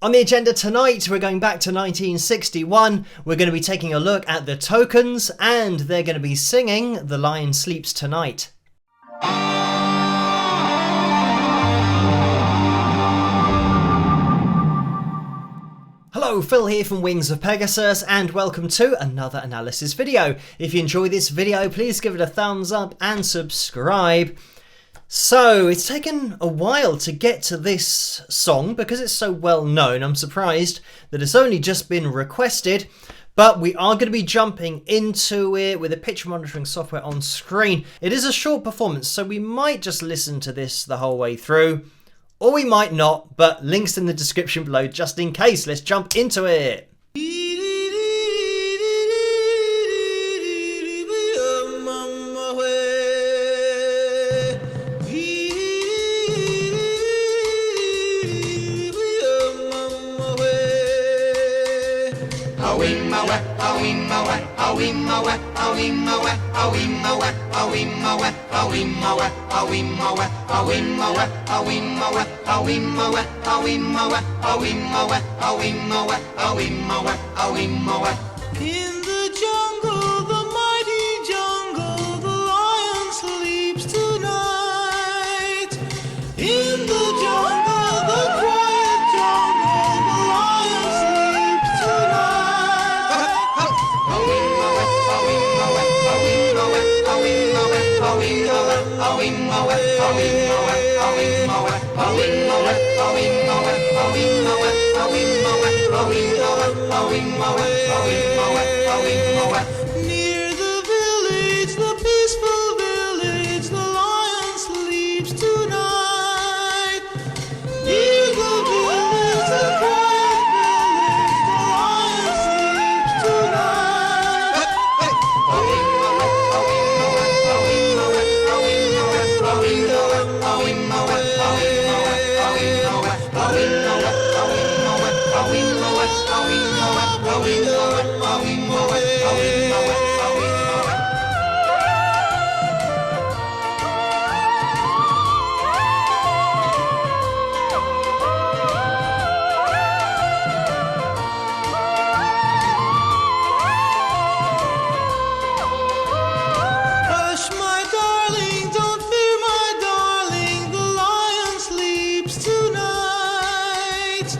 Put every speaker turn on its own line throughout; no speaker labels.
On the agenda tonight, we're going back to 1961. We're going to be taking a look at the Tokens, and they're going to be singing The Lion Sleeps Tonight. Hello, Phil here from Wings of Pegasus, and welcome to another analysis video. If you enjoy this video, please give it a thumbs up and subscribe. So, it's taken a while to get to this song because it's so well known. I'm surprised that it's only just been requested, but we are going to be jumping into it with the picture monitoring software on screen. It is a short performance, so we might just listen to this the whole way through, or we might not, but links in the description below just in case. Let's jump into it.
In the jungle, the mighty jungle, the lion sleeps tonight. In the jungle, the quiet jungle, the lion sleeps tonight. Near the village, the peaceful village, the lion sleeps tonight. Near the village, the quiet village, the lion sleeps tonight. Hush, my darling, don't fear, my darling, the lion sleeps tonight.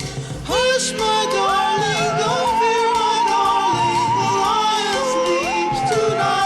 Hush, my darling, don't fear, my darling, the lion sleeps tonight.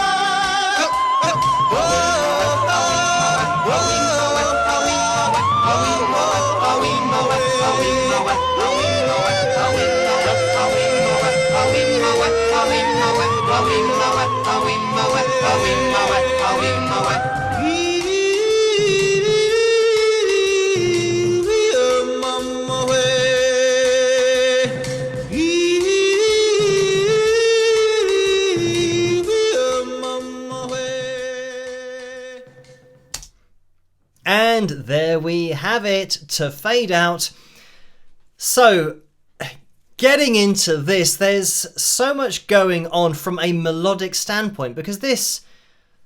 And there we have it, to fade out. So, getting into this, there's so much going on from a melodic standpoint, because this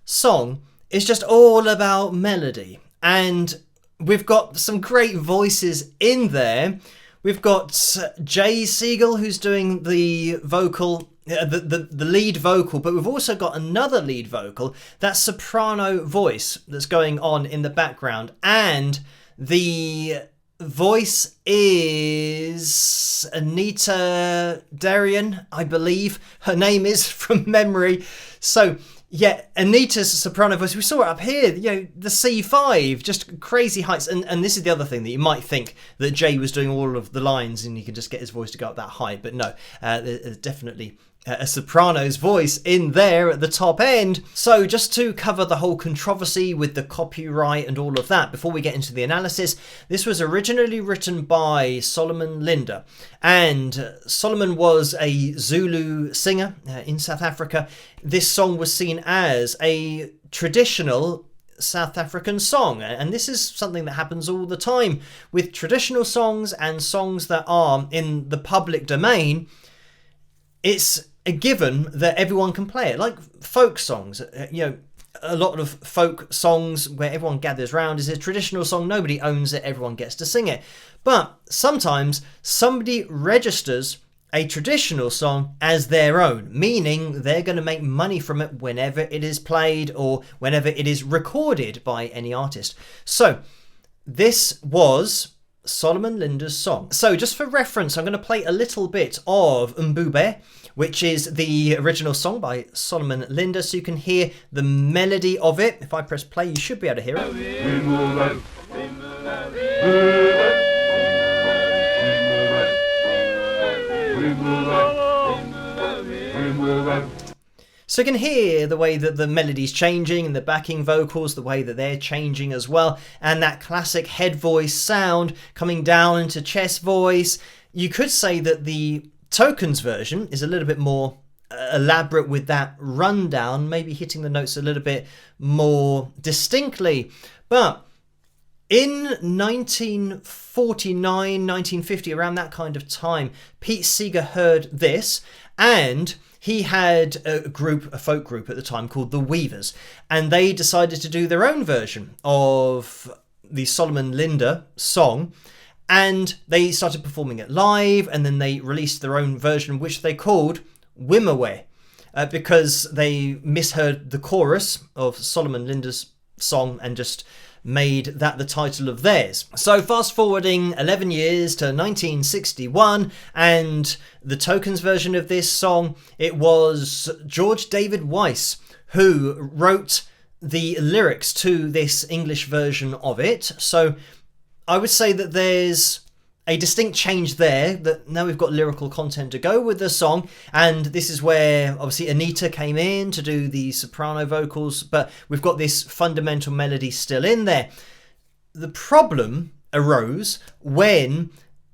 song is just all about melody. And we've got some great voices in there. We've got Seigel, who's doing the vocal, the lead vocal, but we've also got another lead vocal, that soprano voice that's going on in the background. And the voice is Anita, Darian, I believe her name is, from memory. So yeah, Anita's soprano voice, we saw it up here, you know, the C5, just crazy heights. And this is the other thing, that you might think that Jay was doing all of the lines and you can just get his voice to go up that high, but no, there's definitely a soprano's voice in there at the top end. So just to cover the whole controversy with the copyright and all of that, before we get into the analysis, this was originally written by Solomon Linda, and Solomon was a Zulu singer in South Africa. This song was seen as a traditional South African song, and this is something that happens all the time with traditional songs and songs that are in the public domain. It's a given that everyone can play it, like folk songs. You know, a lot of folk songs where everyone gathers round is a traditional song. Nobody owns it. Everyone gets to sing it. But sometimes somebody registers a traditional song as their own, meaning they're going to make money from it whenever it is played or whenever it is recorded by any artist. So this was Solomon Linda's song. So just for reference, I'm going to play a little bit of Mbube, which is the original song by Solomon Linda, so you can hear the melody of it. If I press play, you should be able to hear it. So you can hear the way that the melody's changing and the backing vocals, the way that they're changing as well, and that classic head voice sound coming down into chest voice. You could say that the Tokens version is a little bit more elaborate with that rundown, maybe hitting the notes a little bit more distinctly. But in 1949, 1950, around that kind of time, Pete Seeger heard this, and he had a folk group at the time called the Weavers, and they decided to do their own version of the Solomon Linda song, and they started performing it live, and then they released their own version, which they called Wimaway, because they misheard the chorus of Solomon Linda's song and just made that the title of theirs. So fast forwarding 11 years to 1961 and the Tokens version of this song, it was George David Weiss who wrote the lyrics to this English version of it. So I would say that there's a distinct change there, that now we've got lyrical content to go with the song, and this is where obviously Anita came in to do the soprano vocals, but we've got this fundamental melody still in there. The problem arose when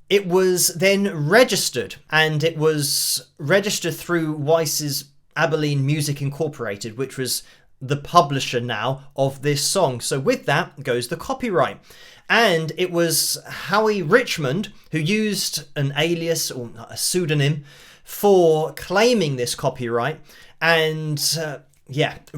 it was then registered, and it was registered through Weiss's Abilene Music Incorporated, which was the publisher now of this song. So with that goes the copyright. And it was Howie Richmond who used an alias or a pseudonym for claiming this copyright. And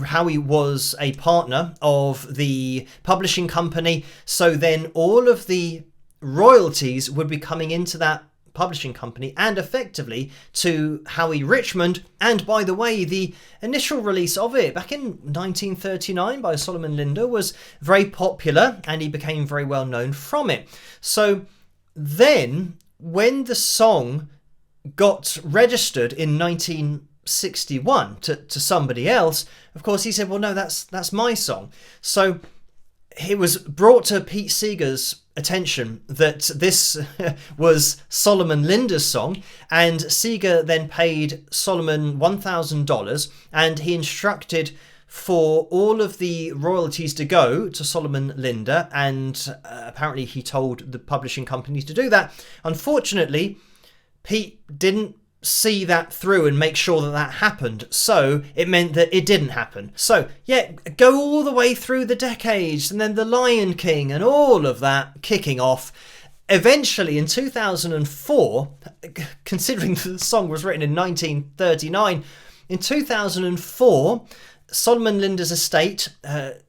Howie was a partner of the publishing company. So then all of the royalties would be coming into that publishing company and effectively to Howie Richmond. And by the way, the initial release of it back in 1939 by Solomon Linda was very popular, and he became very well known from it. So then when the song got registered in 1961 to somebody else, of course he said, well, no, that's my song. So it was brought to Pete Seeger's attention that this was Solomon Linda's song, and Seeger then paid Solomon $1,000, and he instructed for all of the royalties to go to Solomon Linda, and apparently he told the publishing company to do that. Unfortunately, Pete didn't see that through and make sure that that happened, so it meant that it didn't happen. So yeah, go all the way through the decades, and then the Lion King and all of that kicking off. Eventually in 2004, considering the song was written in 1939, in 2004 Solomon Linda's estate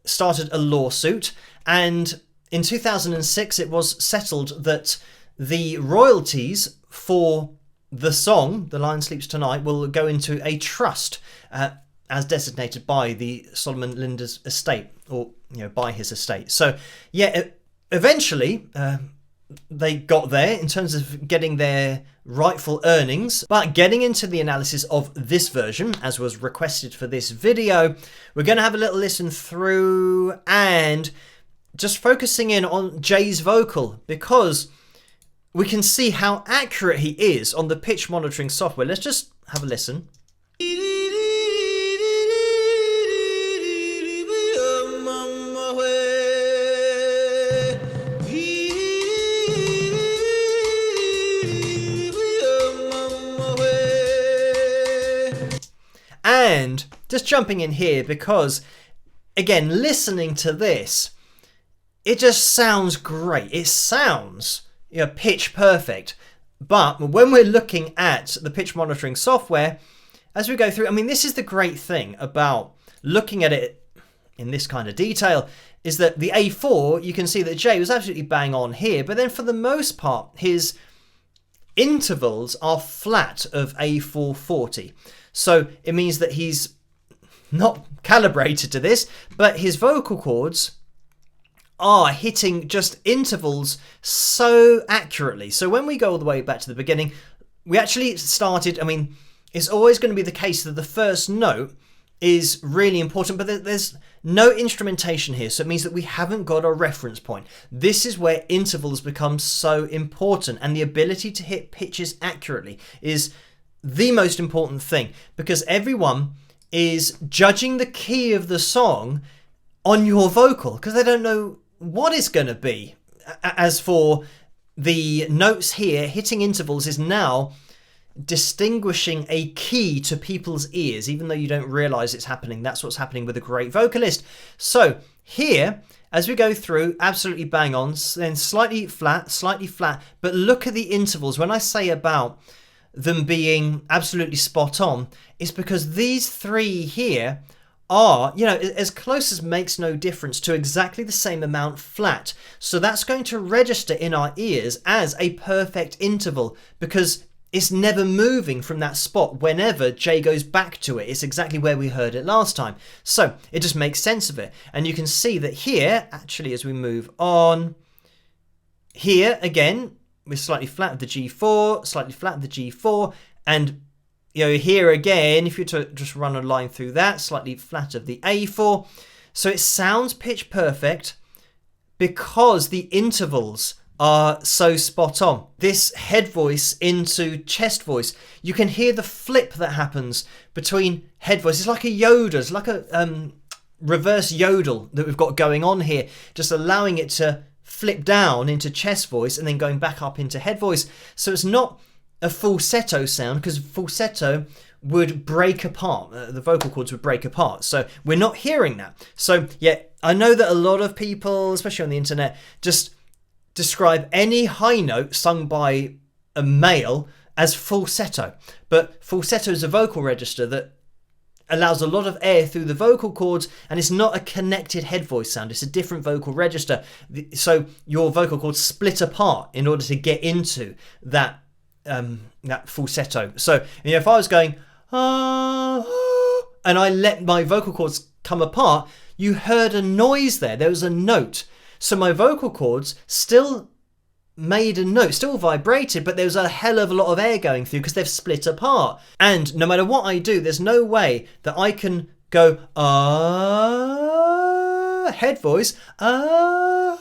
started a lawsuit, and in 2006 it was settled that the royalties for the song, The Lion Sleeps Tonight, will go into a trust as designated by the Solomon Linda's estate, or by his estate. So yeah, eventually they got there in terms of getting their rightful earnings. But getting into the analysis of this version, as was requested for this video, we're going to have a little listen through and just focusing in on Jay's vocal, because we can see how accurate he is on the pitch monitoring software. Let's just have a listen. And just jumping in here, because again, listening to this, it just sounds great. It sounds pitch perfect. But when we're looking at the pitch monitoring software, as we go through, I mean, this is the great thing about looking at it in this kind of detail is that the A4, you can see that Jay was absolutely bang on here, but then for the most part, his intervals are flat of A440. So it means that he's not calibrated to this, but his vocal cords are hitting just intervals so accurately. So when we go all the way back to the beginning, we actually started, I mean, it's always going to be the case that the first note is really important, but there's no instrumentation here, so it means that we haven't got a reference point. This is where intervals become so important, and the ability to hit pitches accurately is the most important thing, because everyone is judging the key of the song on your vocal, because they don't know what it's going to be. As for the notes here, hitting intervals is now distinguishing a key to people's ears, even though you don't realize it's happening. That's what's happening with a great vocalist. So here, as we go through, absolutely bang on, then slightly flat, but look at the intervals. When I say about them being absolutely spot on, it's because these three here are, you know, as close as makes no difference to exactly the same amount flat. So that's going to register in our ears as a perfect interval, because it's never moving from that spot whenever Jay goes back to it. It's exactly where we heard it last time. So it just makes sense of it. And you can see that here, actually, as we move on, here again, we're slightly flat of the G4, slightly flat of the G4, and you know, here again, if you were to just run a line through that, slightly flat of the A4. So it sounds pitch perfect because the intervals are so spot on. This head voice into chest voice, you can hear the flip that happens between head voice. It's like a yodel, it's like a reverse yodel that we've got going on here, just allowing it to flip down into chest voice and then going back up into head voice. So it's not a falsetto sound, because falsetto would break apart, the vocal cords would break apart, so we're not hearing that. So yeah, I know that a lot of people, especially on the internet, just describe any high note sung by a male as falsetto, but falsetto is a vocal register that allows a lot of air through the vocal cords, and it's not a connected head voice sound, it's a different vocal register. So your vocal cords split apart in order to get into that falsetto. So, you know, if I was going and I let my vocal cords come apart, you heard a noise there was a note. So my vocal cords still made a note, still vibrated, but there was a hell of a lot of air going through because they've split apart. And no matter what I do, there's no way that I can go head voice I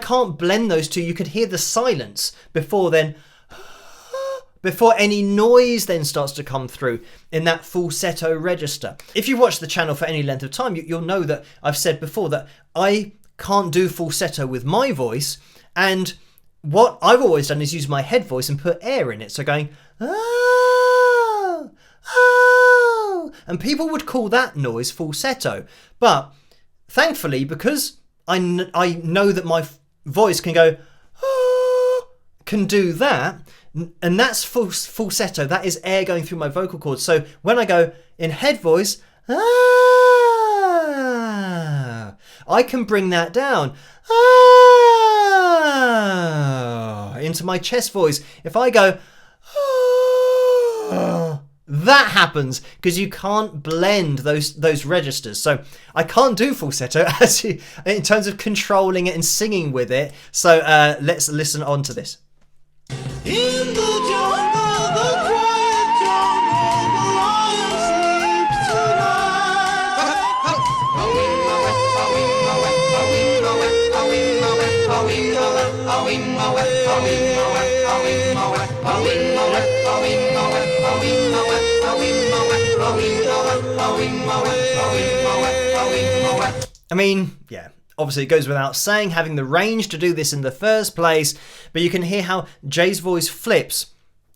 can't blend those two. You could hear the silence before any noise then starts to come through in that falsetto register. If you watch the channel for any length of time, you'll know that I've said before that I can't do falsetto with my voice, and what I've always done is use my head voice and put air in it. So going, and people would call that noise falsetto. But thankfully, because I know that my voice can go, can do that, and that's falsetto, that is air going through my vocal cords. So when I go in head voice, I can bring that down into my chest voice. If I go, that happens because you can't blend those registers. So I can't do falsetto in terms of controlling it and singing with it. So let's listen on to this.
In the jungle, the quiet jungle, the lion sleeps tonight.
I mean, yeah. Obviously, it goes without saying, having the range to do this in the first place, but you can hear how Jay's voice flips.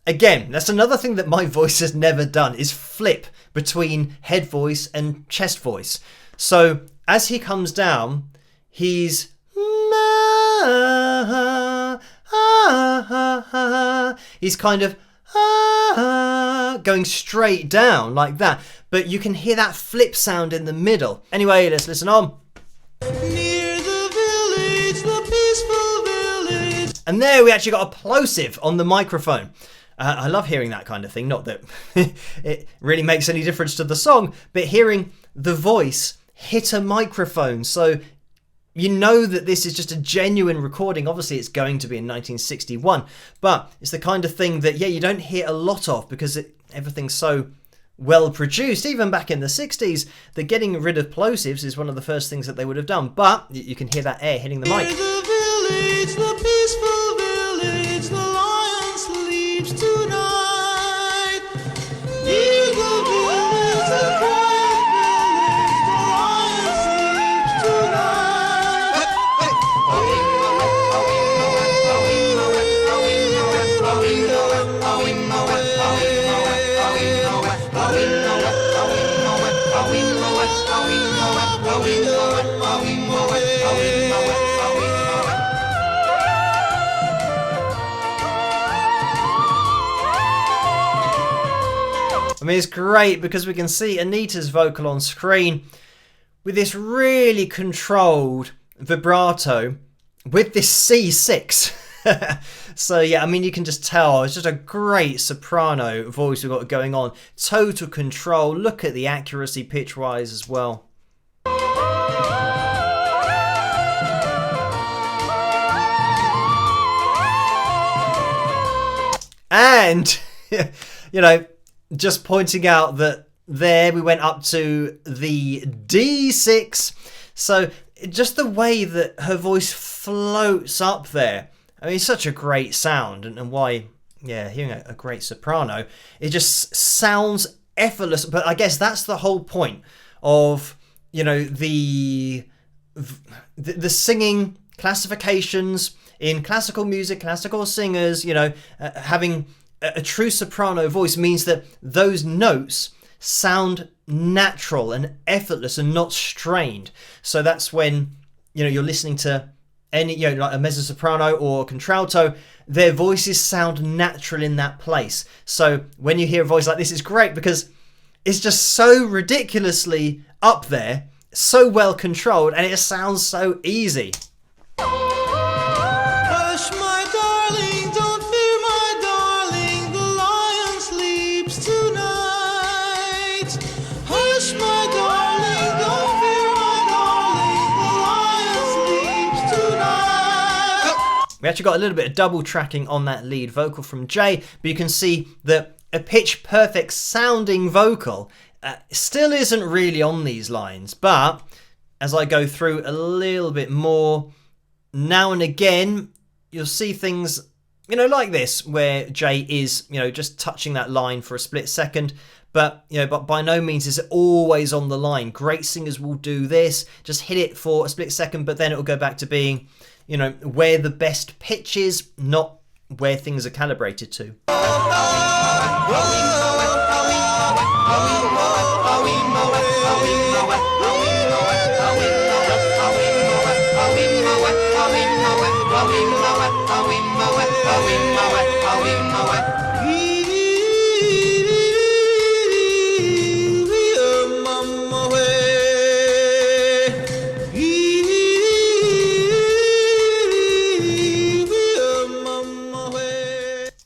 Again, that's another thing that my voice has never done, is flip between head voice and chest voice. So, as he comes down, he's kind of going straight down like that. But you can hear that flip sound in the middle. Anyway, let's listen on.
Near the village, the peaceful village.
And there we actually got a plosive on the microphone. I love hearing that kind of thing. Not that it really makes any difference to the song, but hearing the voice hit a microphone. So you know that this is just a genuine recording. Obviously, it's going to be in 1961, but it's the kind of thing that, yeah, you don't hear a lot of because everything's so well produced. Even back in the 60s, that getting rid of plosives is one of the first things that they would have done. But you can hear that air hitting the mic.
Near the village, the peaceful village, the lion sleeps tonight. Near the village, the quiet village, the lion sleeps tonight.
I mean, it's great because we can see Anita's vocal on screen with this really controlled vibrato with this C6. So yeah, I mean, you can just tell it's just a great soprano voice we've got going on. Total control. Look at the accuracy pitch-wise as well. And, you know, just pointing out that there we went up to the D6. So just the way that her voice floats up there. I mean, it's such a great sound. And why, yeah, hearing a great soprano, it just sounds effortless. But I guess that's the whole point of, you know, the singing classifications in classical music, classical singers, you know, having a true soprano voice means that those notes sound natural and effortless and not strained. So that's when, you know, you're listening to any, you know, like a mezzo-soprano or contralto, their voices sound natural in that place. So when you hear a voice like this, it's great because it's just so ridiculously up there, so well controlled, and it sounds so easy.
Hush, my darling, don't fear, my darling, the lion sleeps tonight. Hush, my darling, don't fear, my darling, the lion sleeps tonight.
We actually got a little bit of double tracking on that lead vocal from Jay, but you can see that a pitch perfect sounding vocal still isn't really on these lines. But as I go through a little bit more, now and again, you'll see things, you know, like this, where Jay is, you know, just touching that line for a split second. But, you know, but by no means is it always on the line. Great singers will do this, just hit it for a split second, but then it will go back to being, you know, where the best pitch is, not where things are calibrated to.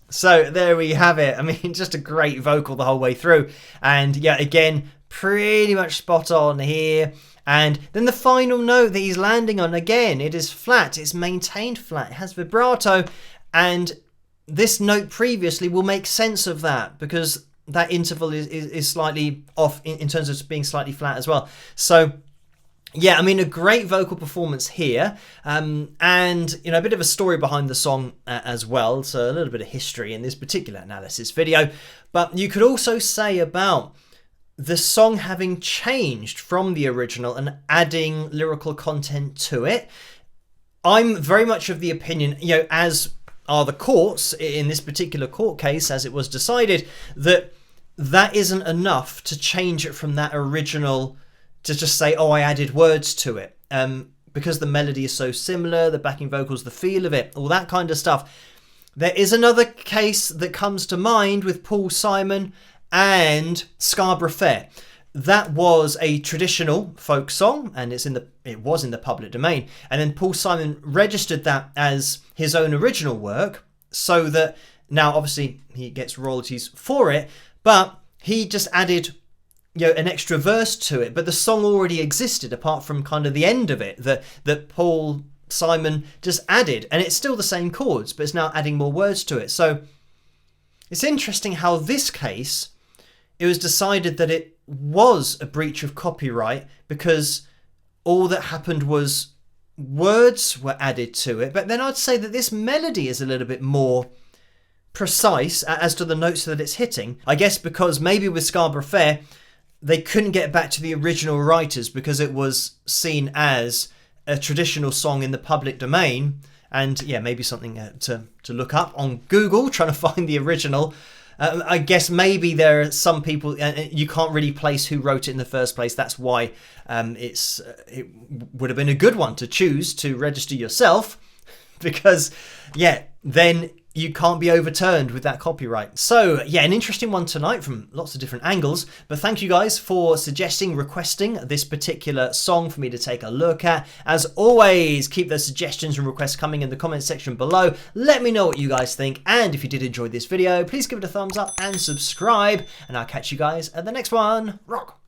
So there we have it. I mean, just a great vocal the whole way through. And yeah, again, pretty much spot on here. And then the final note that he's landing on, again, it is flat. It's maintained flat. It has vibrato. And this note previously will make sense of that because that interval is slightly off in terms of being slightly flat as well. So yeah, I mean, a great vocal performance here, and, you know, a bit of a story behind the song as well, so a little bit of history in this particular analysis video. But you could also say about the song having changed from the original and adding lyrical content to it. I'm very much of the opinion, you know, as are the courts in this particular court case, as it was decided, that isn't enough to change it from that original, to just say, oh, I added words to it, because the melody is so similar, the backing vocals, the feel of it, all that kind of stuff. There is another case that comes to mind with Paul Simon and Scarborough Fair. That was a traditional folk song, and it was in the public domain. And then Paul Simon registered that as his own original work, so that now obviously he gets royalties for it, but he just added, an extra verse to it. But the song already existed, apart from kind of the end of it that Paul Simon just added, and it's still the same chords, but it's now adding more words to it. So it's interesting how this case, it was decided that it was a breach of copyright because all that happened was words were added to it. But then I'd say that this melody is a little bit more precise as to the notes that it's hitting. I guess because maybe with Scarborough Fair, they couldn't get back to the original writers because it was seen as a traditional song in the public domain. And yeah, maybe something to look up on Google, trying to find the original. I guess maybe there are some people, you can't really place who wrote it in the first place. That's why it would have been a good one to choose to register yourself, because then you can't be overturned with that copyright. So an interesting one tonight from lots of different angles. But thank you guys for requesting this particular song for me to take a look at. As always, keep those suggestions and requests coming in the comments section below. Let me know what you guys think. And if you did enjoy this video, please give it a thumbs up and subscribe. And I'll catch you guys at the next one. Rock!